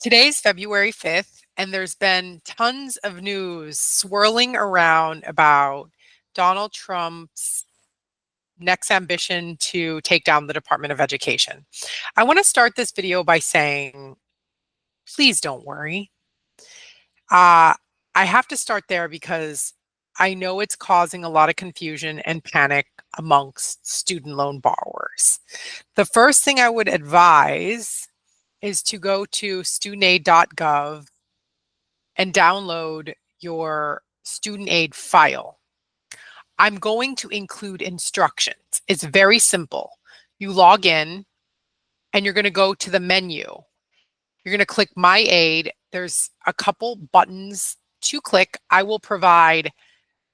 Today's February 5th, and there's been tons of news swirling around about Donald Trump's next ambition to take down the Department of Education. I want to start this video by saying, please don't worry. I have to start there because I know it's causing a lot of confusion and panic amongst student loan borrowers. The first thing I would advise is to go to studentaid.gov and download your student aid file. I'm going to include instructions. It's very simple. You log in and you're going to go to the menu. You're going to click My Aid. There's a couple buttons to click. I will provide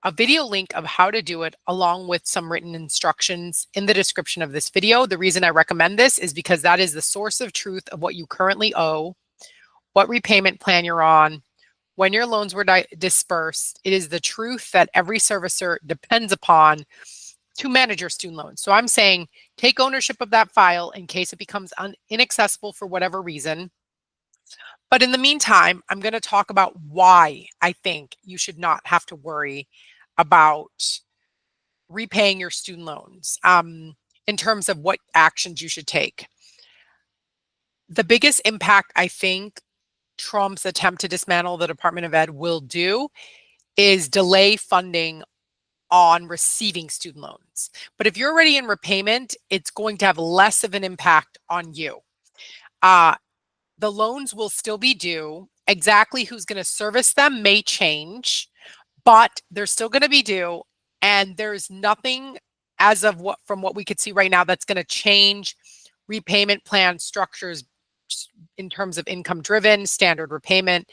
a video link of how to do it along with some written instructions in the description of this video. The reason I recommend this is because that is the source of truth of what you currently owe, what repayment plan you're on, when your loans were dispersed. It is the truth that every servicer depends upon to manage your student loans. So I'm saying take ownership of that file in case it becomes inaccessible for whatever reason. But in the meantime, I'm going to talk about why I think you should not have to worry about repaying your student loans in terms of what actions you should take. The biggest impact I think Trump's attempt to dismantle the Department of Ed will do is delay funding on receiving student loans. But if you're already in repayment, it's going to have less of an impact on you. The loans will still be due. Exactly who's going to service them may change, but they're still going to be due. And there's nothing as of from what we could see right now that's going to change repayment plan structures in terms of income driven, standard repayment,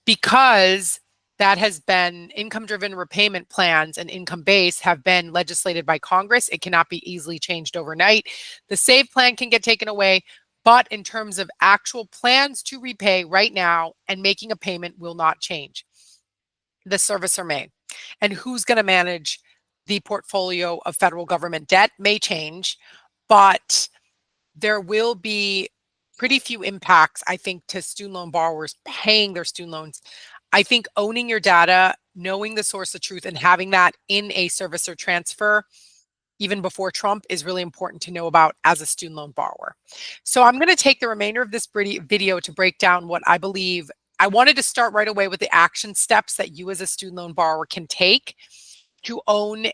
because that has been income driven repayment plans and income based have been legislated by Congress. It cannot be easily changed overnight. The SAVE plan can get taken away, but in terms of actual plans to repay right now and making a payment will not change. The servicer may. And who's going to manage the portfolio of federal government debt may change, but there will be pretty few impacts, I think, to student loan borrowers paying their student loans. I think owning your data, knowing the source of truth, and having that in a servicer transfer, even before Trump, is really important to know about as a student loan borrower. So I'm going to take the remainder of this video to break down what I believe. I wanted to start right away with the action steps that you as a student loan borrower can take to own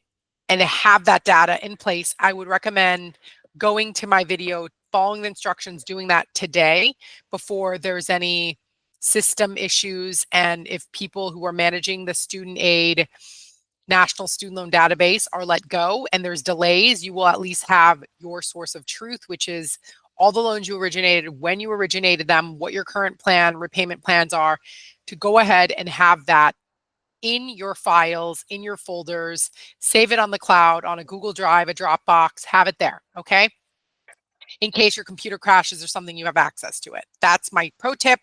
and have that data in place. I would recommend going to my video, following the instructions, doing that today before there's any system issues. And if people who are managing the student aid national student loan database are let go and there's delays, you will at least have your source of truth, which is all the loans you originated, when you originated them, what your current plan, repayment plans are, to go ahead and have that in your files, in your folders, save it on the cloud, on a Google Drive, a Dropbox, have it there, okay? In case your computer crashes or something, you have access to it. That's my pro tip.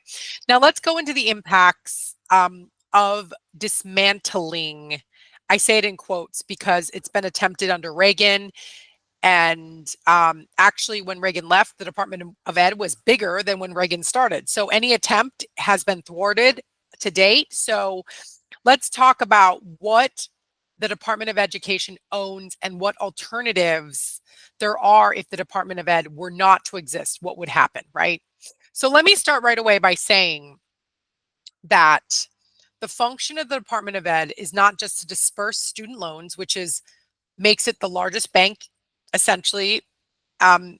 Now let's go into the impacts of dismantling. I say it in quotes because it's been attempted under Reagan. And actually, when Reagan left, the Department of Ed was bigger than when Reagan started. So any attempt has been thwarted to date. So let's talk about what the Department of Education owns and what alternatives there are if the Department of Ed were not to exist. What would happen, right? So let me start right away by saying that the function of the Department of Ed is not just to disperse student loans, which makes it the largest bank essentially in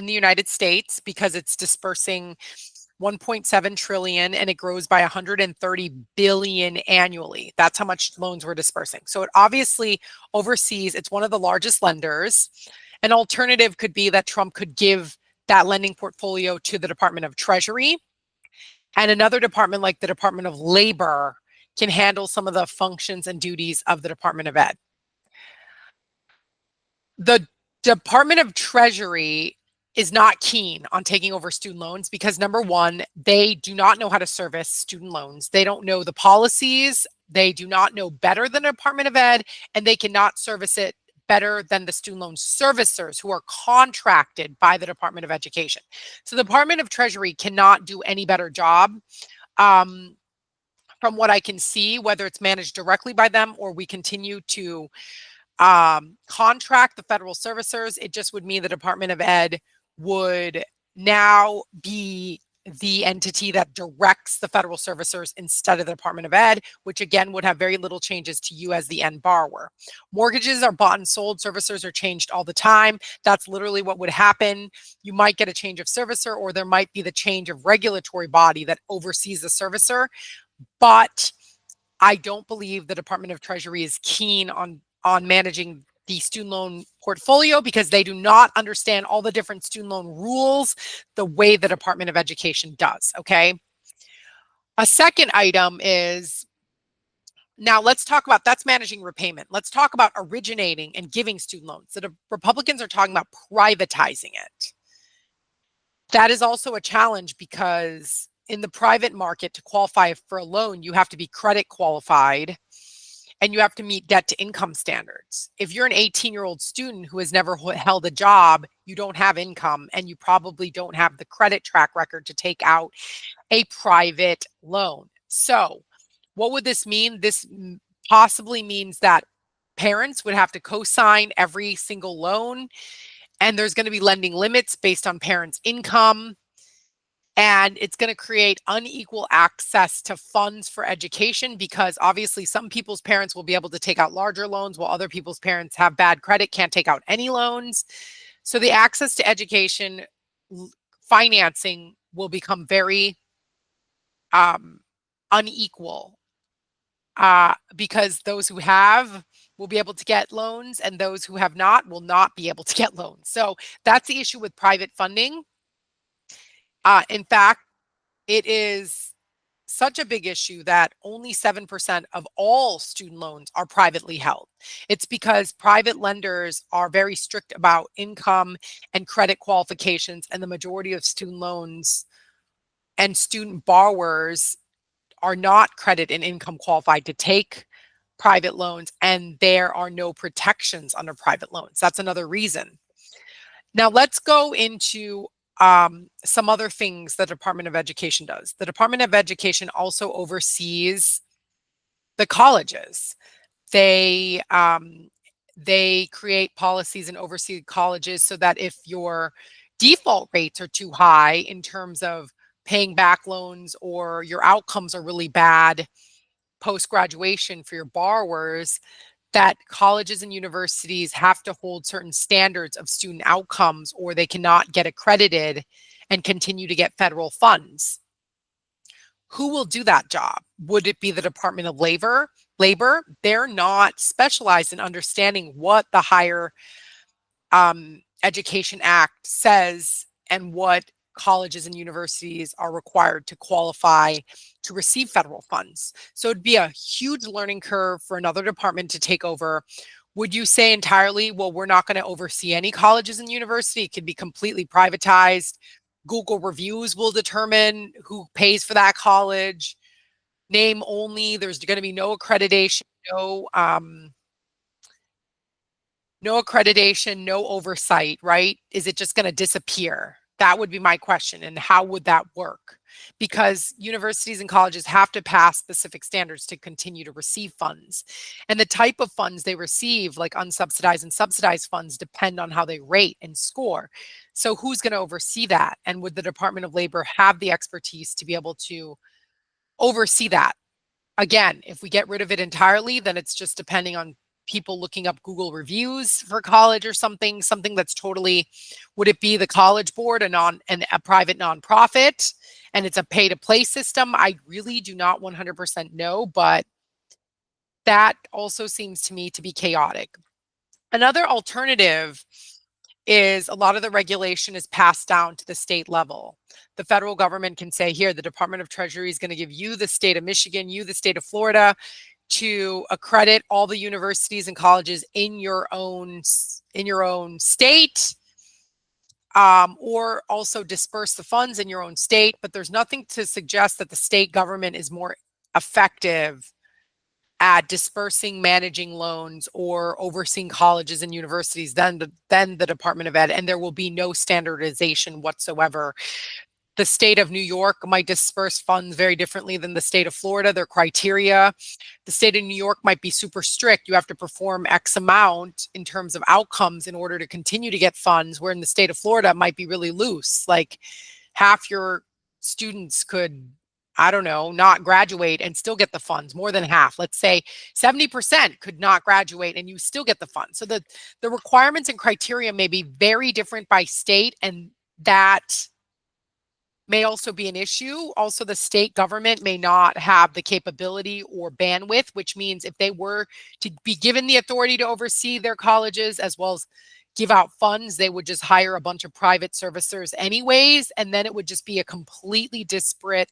the United States, because it's dispersing 1.7 trillion and it grows by 130 billion annually. That's how much loans we're dispersing. So it obviously oversees, it's one of the largest lenders. An alternative could be that Trump could give that lending portfolio to the Department of Treasury, and another department like the Department of Labor can handle some of the functions and duties of the Department of Ed. The Department of Treasury is not keen on taking over student loans because, number one, they do not know how to service student loans. They don't know the policies. They do not know better than the Department of Ed, and they cannot service it better than the student loan servicers who are contracted by the Department of Education. So the Department of Treasury cannot do any better job. From what I can see, whether it's managed directly by them or we continue to contract the federal servicers, it just would mean the Department of Ed would now be the entity that directs the federal servicers instead of the Department of Ed, which again would have very little changes to you as the end borrower. Mortgages are bought and sold, servicers are changed all the time. That's literally what would happen. You might get a change of servicer, or there might be the change of regulatory body that oversees the servicer. But I don't believe the Department of Treasury is keen on managing the student loan portfolio because they do not understand all the different student loan rules the way the Department of Education does, okay? A second item is, now let's talk about, that's managing repayment. Let's talk about originating and giving student loans. The Republicans are talking about privatizing it. That is also a challenge because in the private market, to qualify for a loan, you have to be credit qualified and you have to meet debt to income standards. If you're an 18-year-old student who has never held a job, you don't have income and you probably don't have the credit track record to take out a private loan. So what would this mean? This possibly means that parents would have to co-sign every single loan, and there's going to be lending limits based on parents' income. And it's going to create unequal access to funds for education because obviously some people's parents will be able to take out larger loans while other people's parents have bad credit, can't take out any loans. So the access to education financing will become very unequal because those who have will be able to get loans and those who have not will not be able to get loans. So that's the issue with private funding. In fact, it is such a big issue that only 7% of all student loans are privately held. It's because private lenders are very strict about income and credit qualifications, and the majority of student loans and student borrowers are not credit and income qualified to take private loans, and there are no protections under private loans. That's another reason. Now let's go into some other things the Department of Education does. The Department of Education also oversees the colleges. They create policies and oversee colleges so that if your default rates are too high in terms of paying back loans or your outcomes are really bad post-graduation for your borrowers, that colleges and universities have to hold certain standards of student outcomes or they cannot get accredited and continue to get federal funds. Who will do that job? Would it be the Department of Labor? They're not specialized in understanding what the Higher Education Act says and what colleges and universities are required to qualify to receive federal funds. So it'd be a huge learning curve for another department to take over. Would you say entirely, well, we're not going to oversee any colleges and university? It could be completely privatized. Google reviews will determine who pays for that college. Name only. There's going to be no accreditation, no accreditation, no oversight, right? Is it just going to disappear? That would be my question. And how would that work? Because universities and colleges have to pass specific standards to continue to receive funds. And the type of funds they receive, like unsubsidized and subsidized funds, depend on how they rate and score. So who's going to oversee that? And would the Department of Labor have the expertise to be able to oversee that? Again, if we get rid of it entirely, then it's just depending on people looking up Google reviews for college or something that's totally, would it be the College Board, a private nonprofit, and it's a pay to play system? I really do not 100% know, but that also seems to me to be chaotic. Another alternative is a lot of the regulation is passed down to the state level. The federal government can say, here, the Department of Treasury is going to give you, the state of Michigan, you, the state of Florida, to accredit all the universities and colleges in your own state, or also disperse the funds in your own state. But there's nothing to suggest that the state government is more effective at dispersing, managing loans, or overseeing colleges and universities than the Department of Ed, and there will be no standardization whatsoever. The state of New York might disperse funds very differently than the state of Florida. Their criteria, the state of New York might be super strict. You have to perform X amount in terms of outcomes in order to continue to get funds, where in the state of Florida it might be really loose. Like half your students could, I don't know, not graduate and still get the funds, more than half. Let's say 70% could not graduate and you still get the funds. So the requirements and criteria may be very different by state, and that may also be an issue. Also, the state government may not have the capability or bandwidth, which means if they were to be given the authority to oversee their colleges as well as give out funds, they would just hire a bunch of private servicers anyways, and then it would just be a completely disparate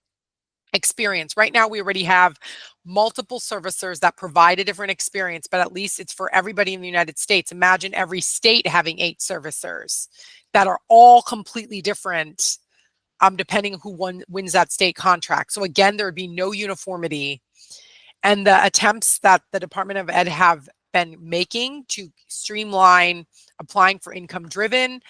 experience. Right now, we already have multiple servicers that provide a different experience, but at least it's for everybody in the United States. Imagine every state having 8 servicers that are all completely different, depending who wins that state contract. So again, there would be no uniformity. And the attempts that the Department of Ed have been making to streamline applying for income driven,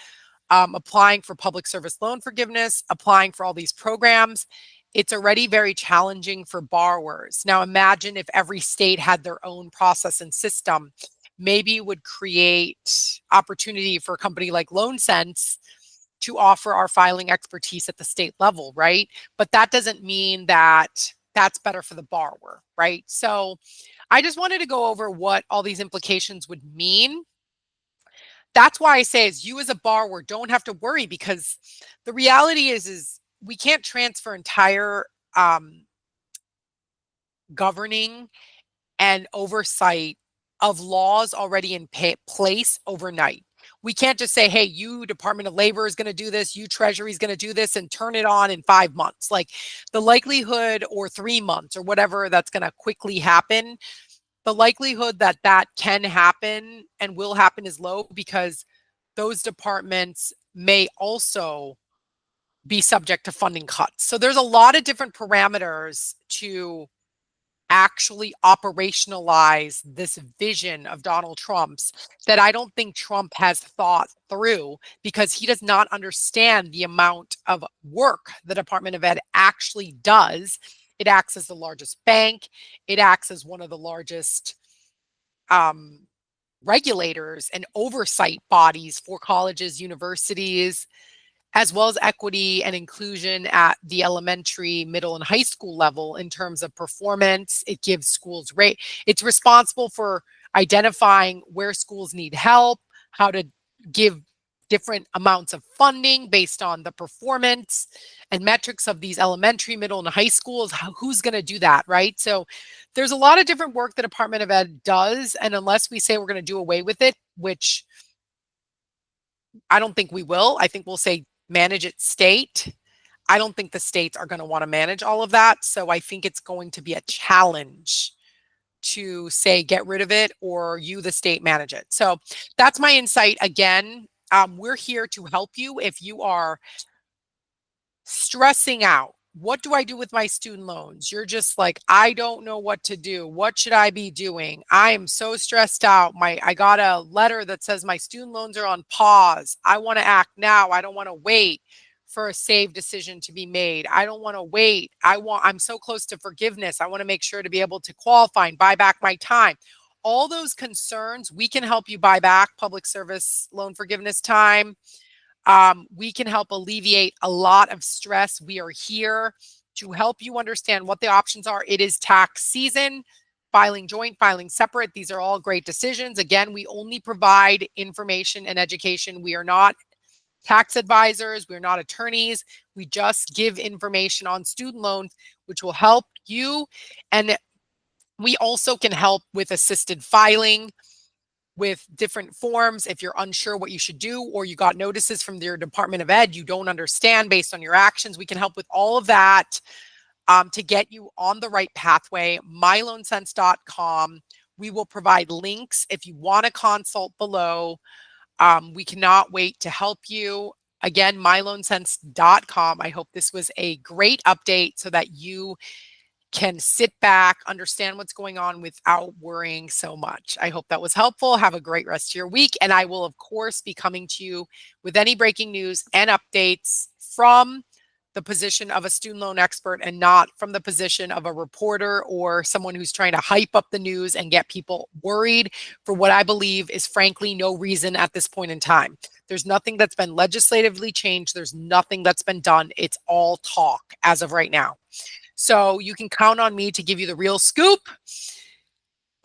applying for public service loan forgiveness, applying for all these programs, it's already very challenging for borrowers. Now imagine if every state had their own process and system, maybe it would create opportunity for a company like LoanSense to offer our filing expertise at the state level, right? But that doesn't mean that that's better for the borrower, right? So I just wanted to go over what all these implications would mean. That's why I say, as you as a borrower don't have to worry, because the reality is we can't transfer entire governing and oversight of laws already in place overnight. We can't just say, hey, you Department of Labor is going to do this, you Treasury is going to do this, and turn it on in 5 months. Like the likelihood, or 3 months, or whatever that's going to quickly happen, the likelihood that that can happen and will happen is low, because those departments may also be subject to funding cuts. So there's a lot of different parameters to actually operationalize this vision of Donald Trump's that I don't think Trump has thought through, because he does not understand the amount of work the Department of Ed actually does. It acts as the largest bank. It acts as one of the largest regulators and oversight bodies for colleges, universities, as well as equity and inclusion at the elementary, middle, and high school level in terms of performance. It gives schools rate. It's responsible for identifying where schools need help, how to give different amounts of funding based on the performance and metrics of these elementary, middle, and high schools. Who's going to do that, right? So there's a lot of different work the Department of Ed does, and unless we say we're going to do away with it, which I don't think we will, I think we'll say manage it state. I don't think the states are going to want to manage all of that. So I think it's going to be a challenge to say, get rid of it, or you, the state, manage it. So that's my insight. Again, we're here to help you if you are stressing out. What do I do with my student loans? You're just like, I don't know what to do. What should I be doing? I am so stressed out. I got a letter that says my student loans are on pause. I want to act now. I don't want to wait for a save decision to be made. I don't want to wait. I'm so close to forgiveness. I want to make sure to be able to qualify and buy back my time. All those concerns, we can help you buy back public service loan forgiveness time. We can help alleviate a lot of stress. We are here to help you understand what the options are. It is tax season, filing joint, filing separate. These are all great decisions. Again, we only provide information and education. We are not tax advisors. We're not attorneys. We just give information on student loans, which will help you. And we also can help with assisted filing, with different forms. If you're unsure what you should do, or you got notices from your Department of Ed you don't understand based on your actions, we can help with all of that to get you on the right pathway. MyLoanSense.com. We will provide links if you want to consult below. We cannot wait to help you. Again, MyLoanSense.com. I hope this was a great update so that you can sit back, understand what's going on without worrying so much. I hope that was helpful. Have a great rest of your week. And I will, of course, be coming to you with any breaking news and updates from the position of a student loan expert and not from the position of a reporter or someone who's trying to hype up the news and get people worried for what I believe is frankly no reason at this point in time. There's nothing that's been legislatively changed. There's nothing that's been done. It's all talk as of right now. So you can count on me to give you the real scoop.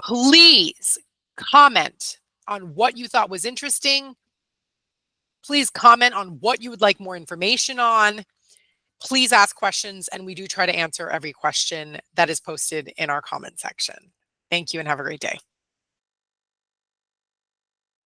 Please comment on what you thought was interesting. Please comment on what you would like more information on. Please ask questions, and we do try to answer every question that is posted in our comment section. Thank you and have a great day.